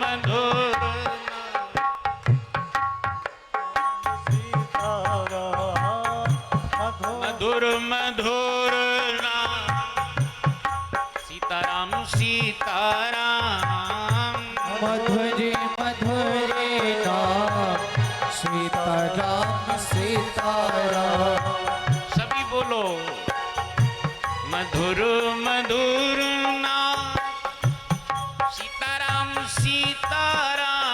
मधुर मधुर मधुर सीताराम सीताराम मधुरे मधुरे नाम सीताराम सीताराम। सभी बोलो मधुर मधुर नाम सीताराम सीताराम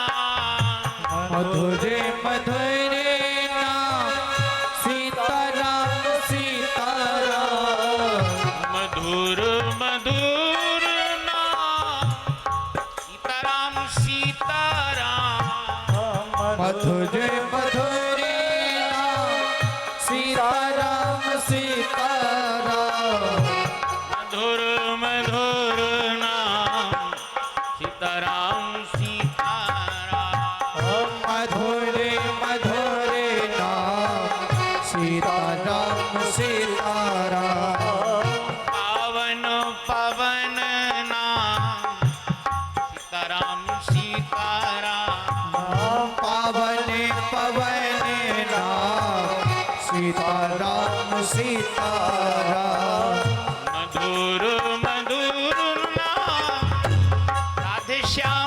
मधुरे मधुरे नाम सीताराम सीताराम। मधुर मधुर नाम सीताराम सीताराम मधुरे मधुरे नाम सीताराम सीताराम। मधुर मधुर नाम सीताराम सीताराम मधुरे मधुरे नाम सीताराम सीताराम। पावन पावन नाम सीताराम सीताराम पावन पवन नाम सीताराम सीताराम। मधुर मधुर नाम राधे श्याम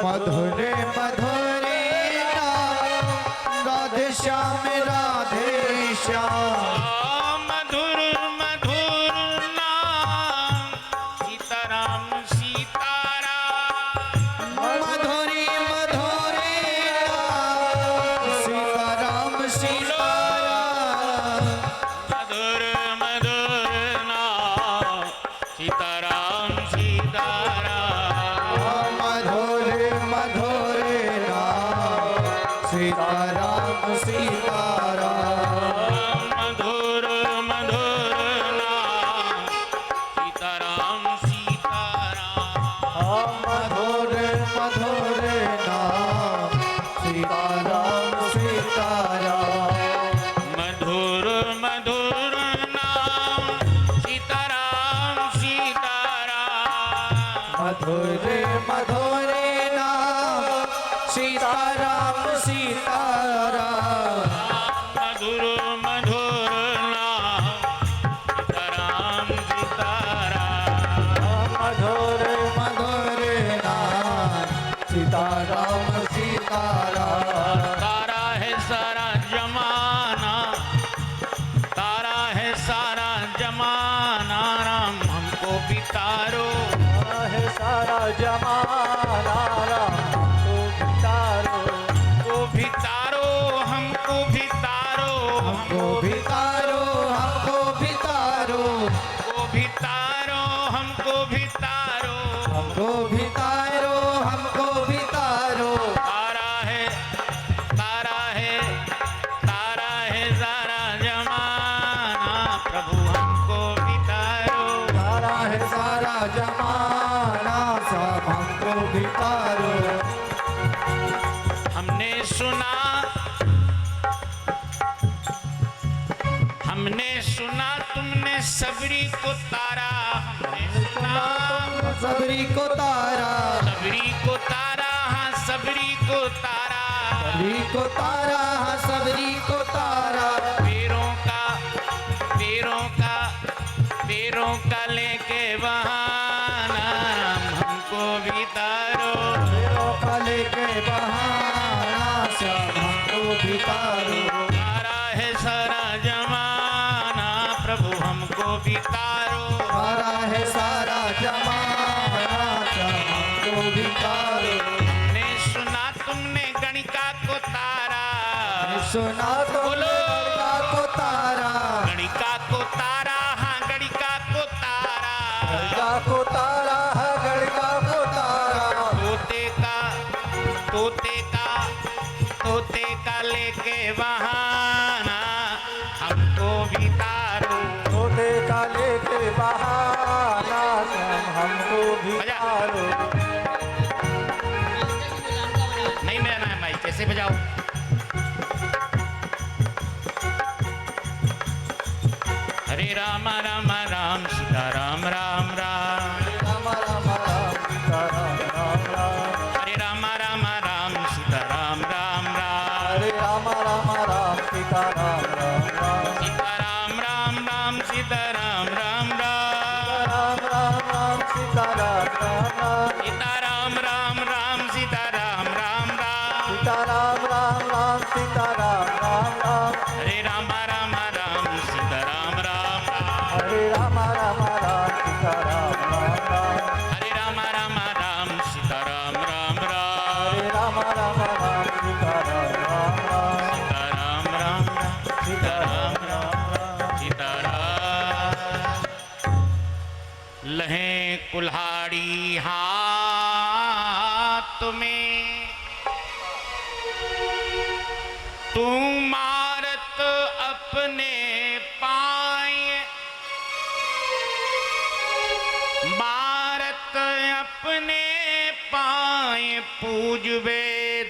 मधुरे मधुरे नाम राधे श्याम राधे श्याम। मधुर मधुर नाम सीताराम सीताराम मधुरे मधुरे नाम सीताराम सीताराम। मधुर मधुर नाम सीताराम सीताराम मधुरे मधुरे नाम सीताराम सीताराम। मधुर मधुर नाम सीताराम सीताराम मधुरे मधुरे नाम सीताराम सीताराम। मधुर मधुर नाम सीताराम सीताराम मधुरे मधुरे नाम सीताराम सीताराम। मधुर मधुर नाम सीताराम सीताराम मधुरे मधुरे नाम सीताराम सीताराम। तारा है सारा जमाना तारा है सारा जमाना राम हमको भी तारो है सारा जमाना राम को बितारो। को भी तारो हमको भी तारो हमको बितारो हमको बितारो को भी तारो हमको भी तारो हमको बितारो हमको बितारो। तारा है सारा जमाना प्रभु हमको भी तारो तारा है सारा जमाना सब हमको बितारो। हमने सुना तुमने सबरी को तारा हमने सुना सबरी को तारा सबरी को तारा हाँ सबरी को तारा सबरी को तारा हाँ सबरी को तारा। पैरों का लेके बहाना राम हमको भी तारो पैरों का लेके बहाना सब हमको बितारो। तारा है सारा जमाना प्रभु हमको भी तारो तारा है सारा जमाना सब हमको बितारो। हमने सुना तुमने गणिका को तारा सुना तो बोलो। गणिका को तारा गणिका को तारा हाँ गणिका को तारा गणिका को तारा है गणिका को तारा। तोते का लेके बहाना हमको भी तारो तोते का लेके बहाना सब हमको बितारो। नहीं बजाना है भाई कैसे बजाओ हरे राम राम राम सीता राम राम राम राम राम राम राम राम सीता राम राम राम हरे राम राम राम सीता राम राम राम हरे राम राम राम सीता राम राम राम सीता राम राम राम सीता राम राम राम सीता राम लहे कुल्हाड़ी हाथ में तू मारत अपने पाए मारत अपने पाए पूजबे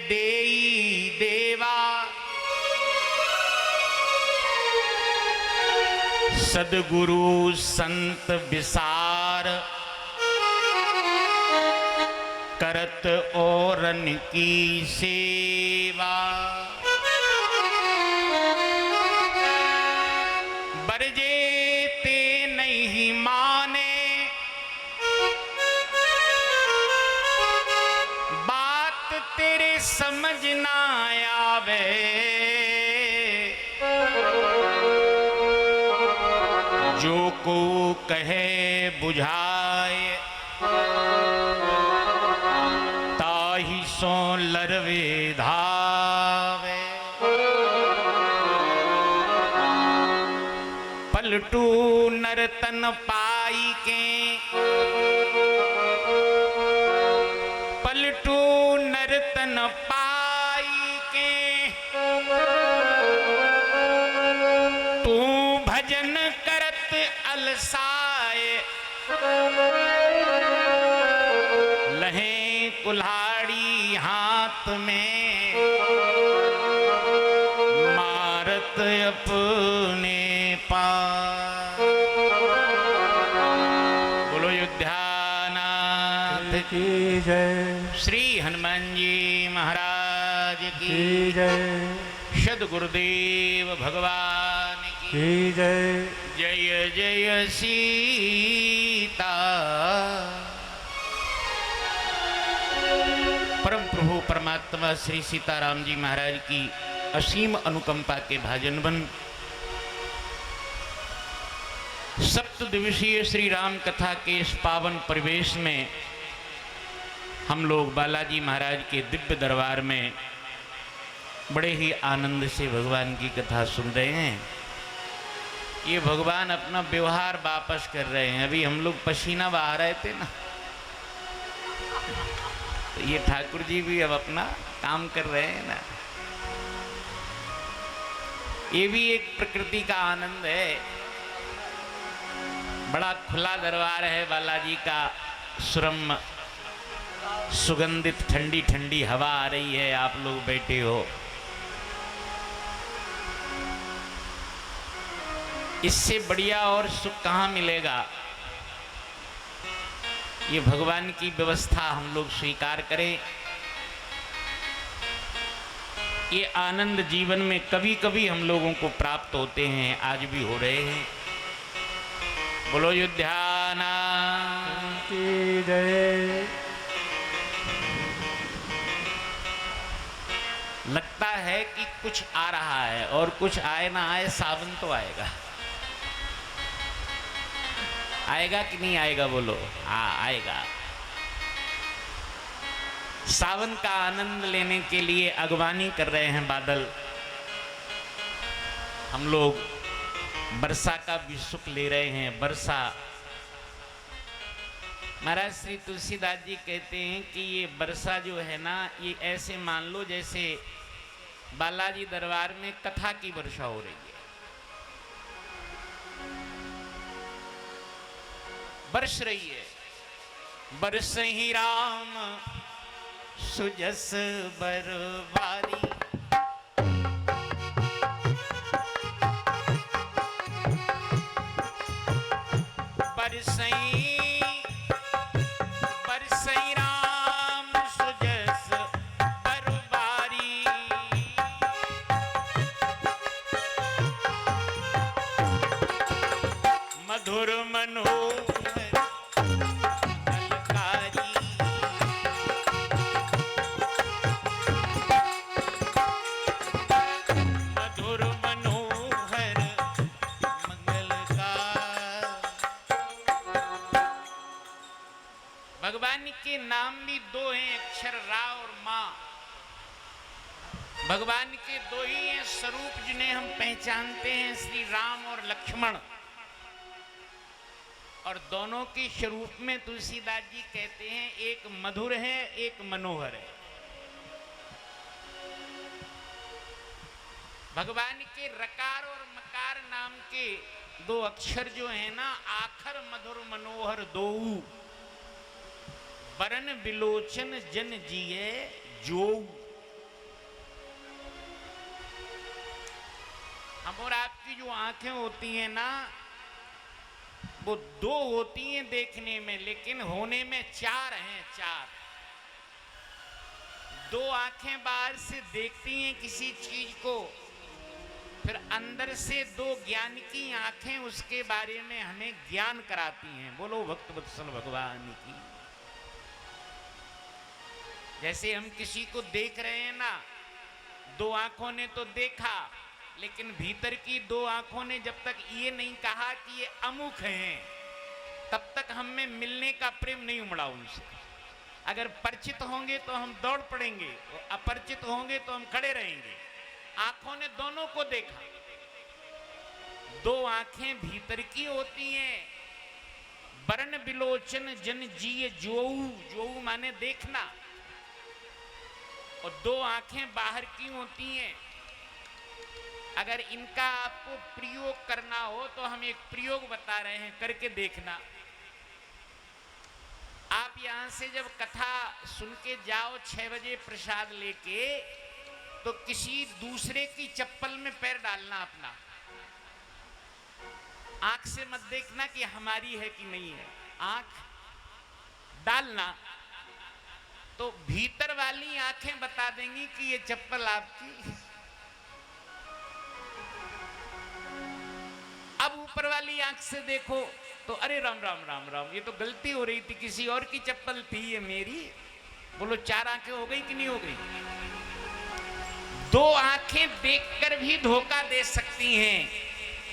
देई देवा सदगुरु संत विसार करत औरन की सेवा बरजे ते नहीं माने बात तेरे समझ ना आवे जो को कहे बुझाए ताहि सो लरवे धावे पलटू नरतन पाई के पलटू नरतन पाई के तू भजन करत अलसाए लहे कुल्हाड़ी हाथ में मारत अपने पार बोलो युद्धानाथ की जय श्री हनुमान जी महाराज की की जय सद्गुरुदेव भगवान की की जय जय जय सीता परम प्रभु परमात्मा श्री सीताराम जी महाराज की असीम अनुकंपा के भाजन बन सप्त दिवसीय श्री राम कथा के इस पावन परिवेश में हम लोग बालाजी महाराज के दिव्य दरबार में बड़े ही आनंद से भगवान की कथा सुन रहे हैं। ये भगवान अपना व्यवहार वापस कर रहे हैं। अभी हम लोग पसीना बहा रहे थे ना, तो ये ठाकुर जी भी अब अपना काम कर रहे हैं ना। ये भी एक प्रकृति का आनंद है। बड़ा खुला दरबार है बालाजी का, सुरम्य सुगंधित ठंडी ठंडी हवा आ रही है, आप लोग बैठे हो। इससे बढ़िया और सुख कहाँ मिलेगा। ये भगवान की व्यवस्था हम लोग स्वीकार करें। ये आनंद जीवन में कभी कभी हम लोगों को प्राप्त होते हैं, आज भी हो रहे हैं। बोलो युद्धानाथ की जय लगता है कि कुछ आ रहा है, और कुछ आए ना आए सावन तो आएगा। आएगा कि नहीं आएगा बोलो? आएगा। सावन का आनंद लेने के लिए अगवानी कर रहे हैं बादल। हम लोग वर्षा का भी सुख ले रहे हैं। वर्षा, महाराज श्री तुलसीदास जी कहते हैं कि ये वर्षा जो है ना, ये ऐसे मान लो जैसे बालाजी दरबार में कथा की वर्षा हो रही है। बरस रही है। बरस ही राम सुजस बरबारी, बरसई राम सुजस बरबारी। मधुर मनोहर अलकारी, मधुर मनोहर मंगलकार। भगवान के नाम भी दो हैं अक्षर, रा और मां। भगवान के दो ही हैं स्वरूप जिन्हें हम पहचानते हैं, श्री राम और लक्ष्मण। और दोनों के स्वरूप में तुलसीदास जी कहते हैं एक मधुर है, एक मनोहर है। भगवान के रकार और मकार नाम के दो अक्षर जो है ना, आखर मधुर मनोहर दोऊ, बरन बिलोचन जन जिए जो। हम और आपकी जो आंखें होती हैं ना, वो दो होती हैं देखने में, लेकिन होने में चार हैं, चार। दो आंखें बाहर से देखती हैं किसी चीज को, फिर अंदर से दो ज्ञान की आंखें उसके बारे में हमें ज्ञान कराती हैं। बोलो भक्त वत्सल भगवान की। जैसे हम किसी को देख रहे हैं ना, दो आंखों ने तो देखा, लेकिन भीतर की दो आंखों ने जब तक ये नहीं कहा कि ये अमुख हैं, तब तक हम में मिलने का प्रेम नहीं उमड़ा उनसे। अगर परिचित होंगे तो हम दौड़ पड़ेंगे, अपरिचित होंगे तो हम खड़े रहेंगे। आंखों ने दोनों को देखा। दो आंखें भीतर की होती हैं, बरन बिलोचन जन जिए जोऊ, जोऊ माने देखना, और दो आंखें बाहर की होती हैं। अगर इनका आपको प्रयोग करना हो तो हम एक प्रयोग बता रहे हैं, करके देखना। आप यहां से जब कथा सुन के जाओ 6 बजे प्रसाद लेके, तो किसी दूसरे की चप्पल में पैर डालना अपना। आंख से मत देखना कि हमारी है कि नहीं है, आंख डालना तो भीतर वाली आंखें बता देंगी कि ये चप्पल आपकी। अब ऊपर वाली आंख से देखो तो अरे राम राम राम राम, ये तो गलती हो रही थी, किसी और की चप्पल थी ये मेरी। बोलो 4 आंखें हो गई कि नहीं हो गई? दो आंखें देखकर भी धोखा दे सकती हैं,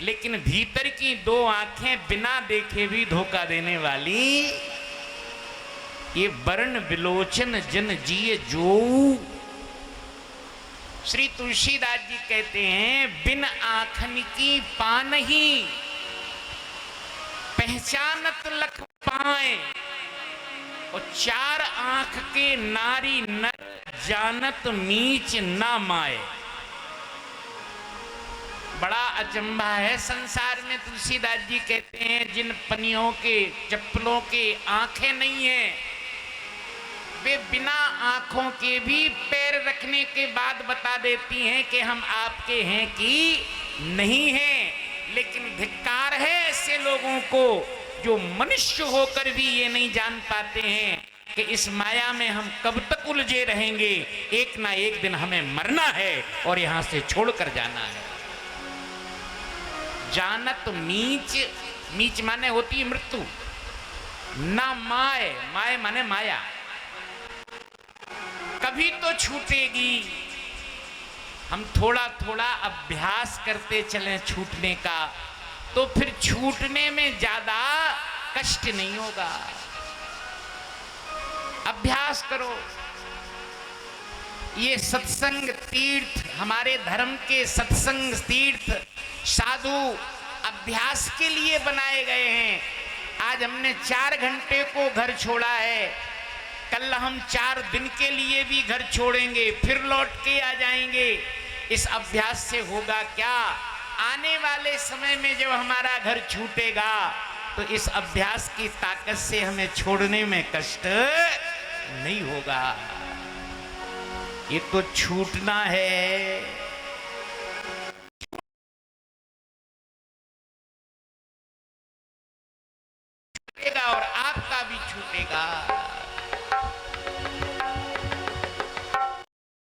लेकिन भीतर की दो आंखें बिना देखे भी धोखा देने वाली, ये वर्ण विलोचन जन जिए जो। श्री तुलसीदास जी कहते हैं, बिन आँखन की पानही पहचानत लख पाए, और 4 आंख के नारी नर जानत नीच ना माए। बड़ा अचंभा है संसार में। तुलसीदास जी कहते हैं, जिन पनियों के चप्पलों के आंखें नहीं है, वे बिना आंखों के भी पैर रखने के बाद बता देती हैं कि हम आपके हैं कि नहीं हैं। लेकिन धिक्कार है ऐसे लोगों को जो मनुष्य होकर भी ये नहीं जान पाते हैं कि इस माया में हम कब तक उलझे रहेंगे। एक ना एक दिन हमें मरना है और यहां से छोड़कर जाना है। जानत नीच, नीच माने होती है मृत्यु, ना माए, माए माने माया, कभी तो छूटेगी। हम थोड़ा थोड़ा अभ्यास करते चलें छूटने का, तो फिर छूटने में ज्यादा कष्ट नहीं होगा। अभ्यास करो। ये सत्संग तीर्थ, हमारे धर्म के सत्संग तीर्थ साधु अभ्यास के लिए बनाए गए हैं। आज हमने 4 घंटे को घर छोड़ा है, कल हम 4 दिन के लिए भी घर छोड़ेंगे, फिर लौट के आ जाएंगे। इस अभ्यास से होगा क्या? आने वाले समय में जब हमारा घर छूटेगा तो इस अभ्यास की ताकत से हमें छोड़ने में कष्ट नहीं होगा। ये तो छूटना है। छूटेगा और आपका भी छूटेगा।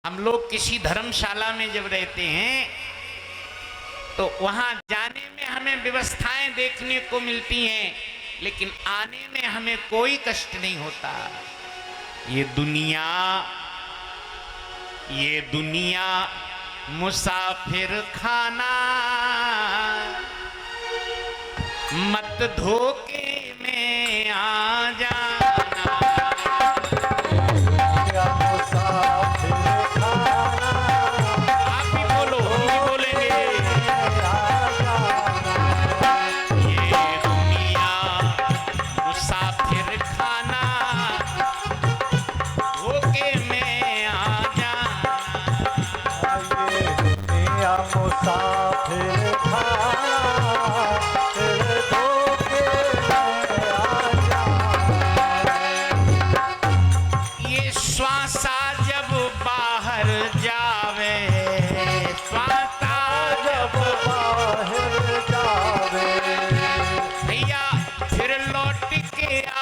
हम लोग किसी धर्मशाला में जब रहते हैं तो वहां जाने में हमें व्यवस्थाएं देखने को मिलती हैं, लेकिन आने में हमें कोई कष्ट नहीं होता। ये दुनिया मुसाफिर खाना, मत धोखे में आ जाना।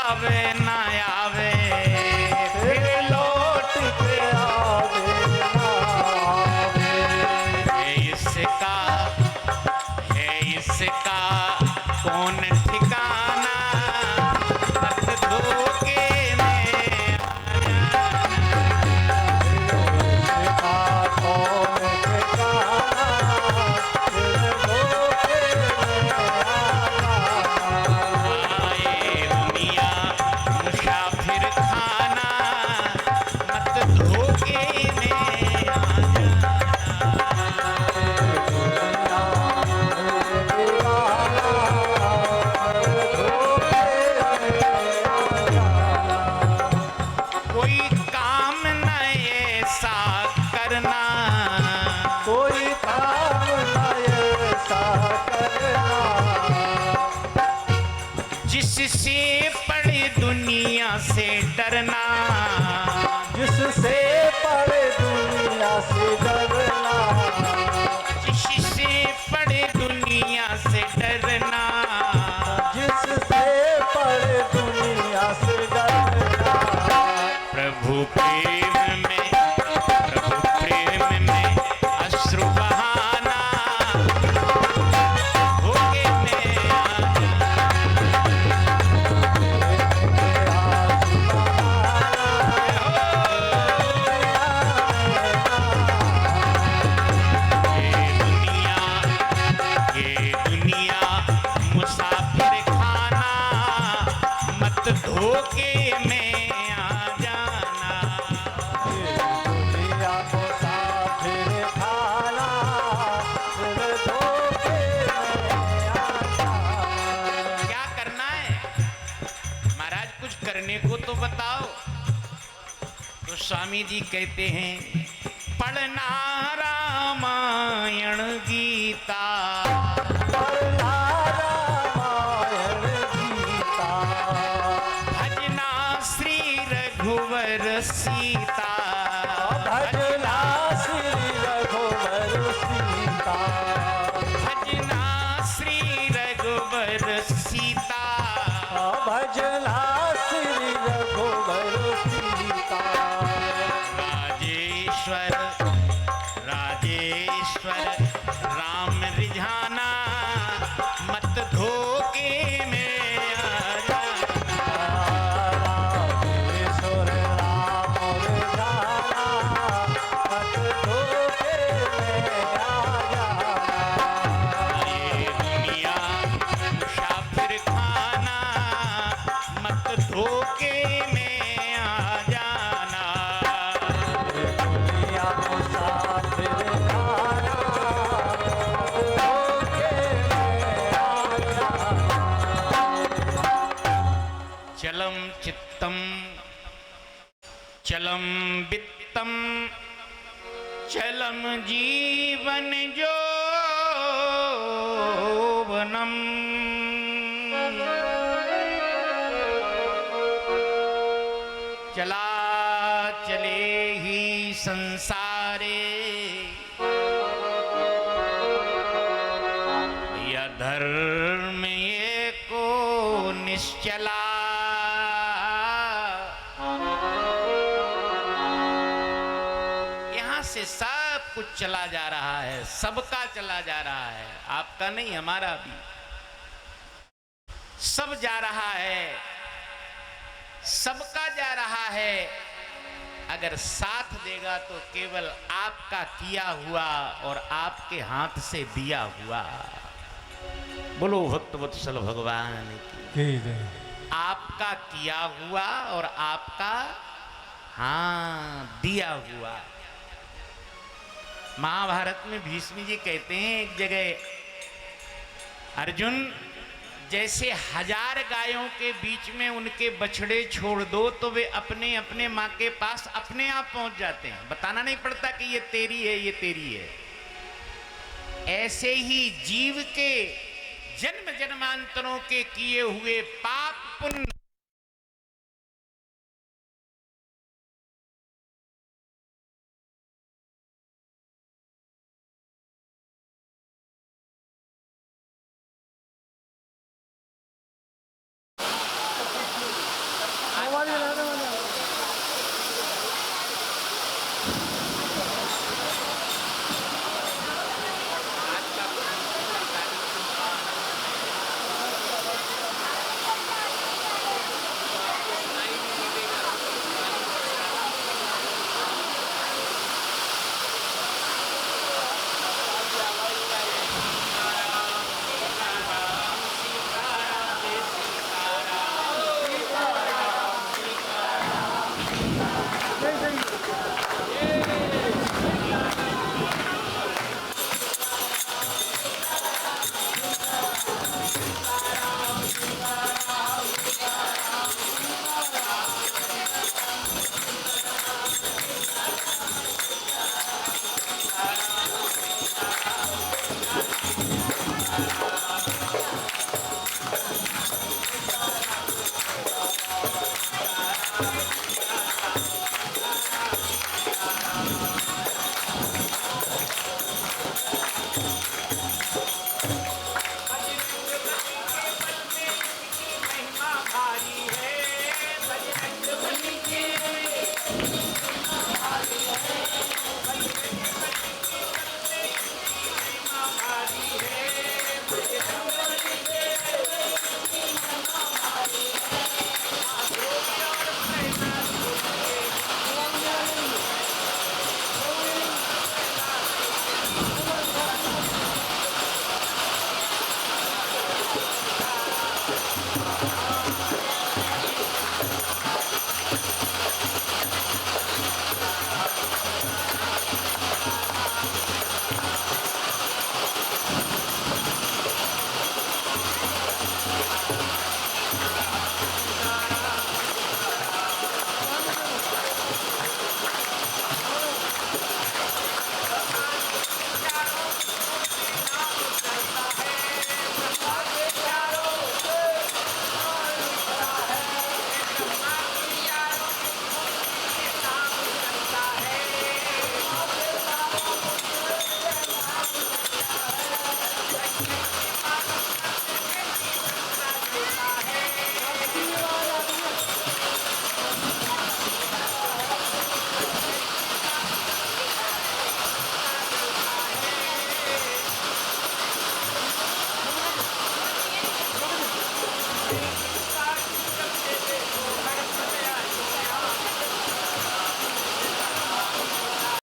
आवे ना आवे फिर लौट के आवे ना आवे। है इसका कौन ठिकाना, मत धोखे में इसका कौन ठिकाना, फिर धोखे में आ जाना। आए दुनिया मुसाफिर खाना, मत धोखे में आ जाना। कोई काम न ऐसा करना, कोई काम न ऐसा करना, जिससे पड़े दुनिया से डरना, जिससे पड़े दुनिया से डरना, जिससे पड़े दुनिया से डरना। जिससे पड़े दुनिया से डरना। प्रभु प्रेम में अश्रु बहाना, धोखे में आ ये दुनिया मुसाफिर खाना, मत धोखे में आ जाना। दुनिया मुसाफिर खाना, फिर धोखे में आ जाना। क्या करना है महाराज, कुछ करने को तो बताओ। तो स्वामी जी कहते हैं, पढ़ना रामायण गीता, पढ़ना रामायण गीता, भजना श्री रघुवर सीता, भजना श्री रघुवर सीता, भजना श्री रघुवर सीता। भजना श्री रघुवर सीता। राजेश्वर राम रिझाना, मत धोखे में आ जाना। रामेश्वर राम रिझाना, मत धोखे में आ जाना। ये दुनिया मुसाफिर खाना, मत धोखे में आ जाना। दुनिया मुसाफिर खाना, धोखे में आ जाना। चलम चित्तम चलम वित्तम, चलम जीवन यौवनम। चला चले ही संसारे, या धर्म ये को निश्चला। यहाँ से सब कुछ चला जा रहा है, सबका चला जा रहा है, आपका नहीं हमारा भी सब जा रहा है, सबका जा रहा है। अगर साथ देगा तो केवल आपका किया हुआ और आपके हाथ से दिया हुआ। बोलो भक्त वत्सल भगवान की। आपका किया हुआ और आपका दिया हुआ। महाभारत में भीष्म जी कहते हैं एक जगह, अर्जुन जैसे 1000 गायों के बीच में उनके बछड़े छोड़ दो तो वे अपने अपने माँ के पास अपने आप पहुंच जाते हैं, बताना नहीं पड़ता कि ये तेरी है ये तेरी है। ऐसे ही जीव के जन्म जन्मांतरों के किए हुए पाप पुण्य